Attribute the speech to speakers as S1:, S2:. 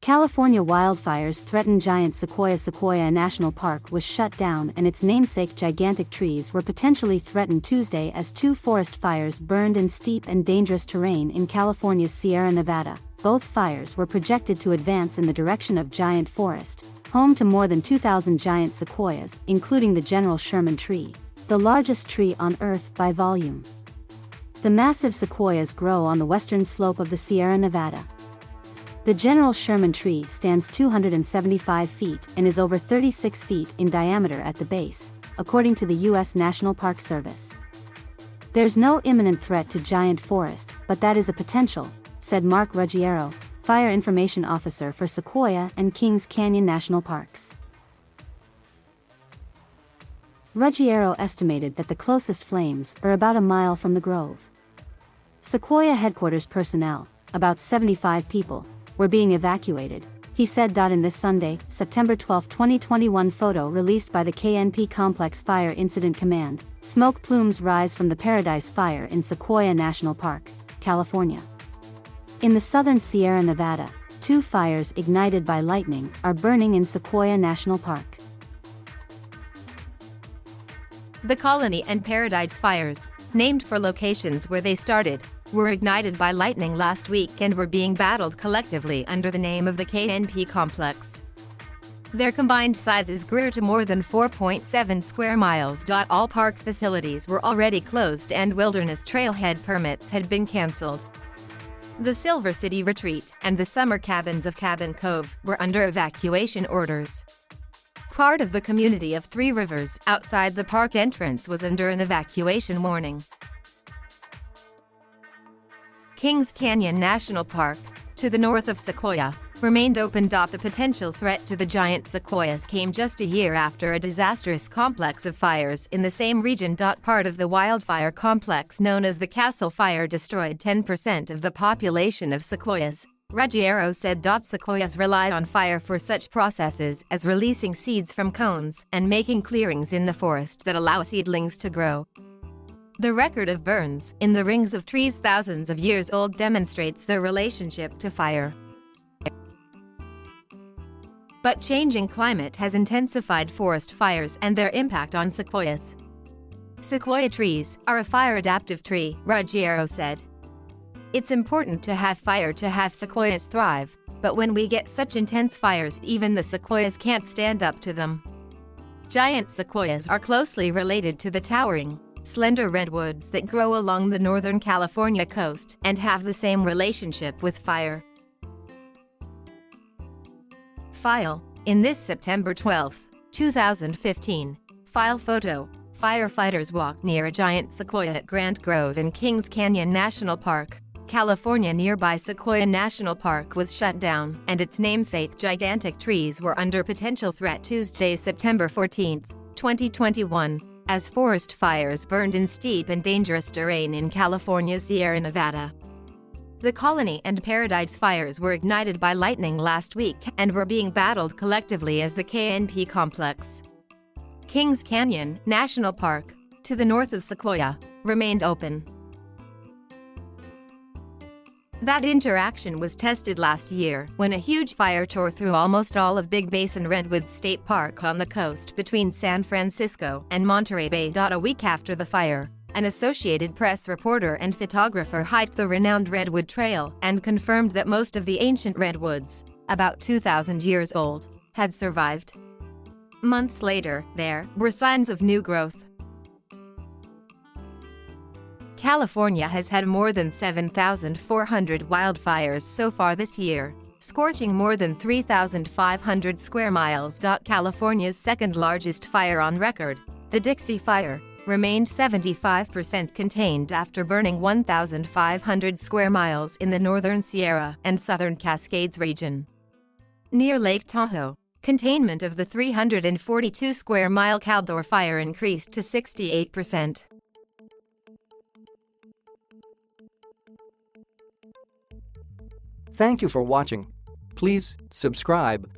S1: California wildfires threaten giant Sequoia National Park was shut down, and its namesake gigantic trees were potentially threatened Tuesday as two forest fires burned in steep and dangerous terrain in California's Sierra Nevada. Both fires were projected to advance in the direction of Giant Forest, home to more than 2,000 giant sequoias, including the General Sherman Tree, the largest tree on Earth by volume. The massive sequoias grow on the western slope of the Sierra Nevada. The General Sherman Tree stands 275 feet and is over 36 feet in diameter at the base, according to the U.S. National Park Service. There's no imminent threat to giant forest, but that is a potential, said Mark Ruggiero, Fire Information Officer for Sequoia and Kings Canyon National Parks. Ruggiero estimated that the closest flames are about a mile from the grove. Sequoia headquarters personnel, about 75 people, were being evacuated, he said. In this Sunday, September 12, 2021 photo released by the KNP Complex Fire Incident Command, smoke plumes rise from the Paradise Fire in Sequoia National Park, California. In the southern Sierra Nevada, two fires ignited by lightning are burning in Sequoia National Park.
S2: The Colony and Paradise fires, named for locations where they started, were ignited by lightning last week and were being battled collectively under the name of the KNP complex. Their combined sizes grew to more than 4.7 square miles. All park facilities were already closed and wilderness trailhead permits had been canceled. The Silver City Retreat and the summer cabins of Cabin Cove were under evacuation orders. Part of the community of Three Rivers outside the park entrance was under an evacuation warning. Kings Canyon National Park, to the north of Sequoia, remained open. The potential threat to the giant sequoias came just a year after a disastrous complex of fires in the same region. Part of the wildfire complex known as the Castle Fire destroyed 10% of the population of sequoias, Ruggiero said. Sequoias rely on fire for such processes as releasing seeds from cones and making clearings in the forest that allow seedlings to grow. The record of burns in the rings of trees thousands of years old demonstrates their relationship to fire. But changing climate has intensified forest fires and their impact on sequoias. Sequoia trees are a fire-adaptive tree, Ruggiero said. It's important to have fire to have sequoias thrive, but when we get such intense fires, even the sequoias can't stand up to them. Giant sequoias are closely related to the towering, slender redwoods that grow along the northern California coast and have the same relationship with fire. File. In this September 12, 2015, file photo. Firefighters walked near a giant sequoia at Grant Grove in Kings Canyon National Park, California. Nearby Sequoia National Park was shut down, and its namesake gigantic trees were under potential threat Tuesday, September 14, 2021. As forest fires burned in steep and dangerous terrain in California's Sierra Nevada. The Colony and Paradise fires were ignited by lightning last week and were being battled collectively as the KNP complex. Kings Canyon National Park, to the north of Sequoia, remained open. That interaction was tested last year when a huge fire tore through almost all of Big Basin Redwoods State Park on the coast between San Francisco and Monterey Bay. A week after the fire, an Associated Press reporter and photographer hiked the renowned Redwood Trail and confirmed that most of the ancient redwoods, about 2,000 years old, had survived. Months later, there were signs of new growth. California has had more than 7,400 wildfires so far this year, scorching more than 3,500 square miles. California's second largest fire on record, the Dixie Fire, remained 75% contained after burning 1,500 square miles in the northern Sierra and southern Cascades region. Near Lake Tahoe, containment of the 342 square mile Caldor Fire increased to 68%.
S3: Thank you for watching. Please subscribe.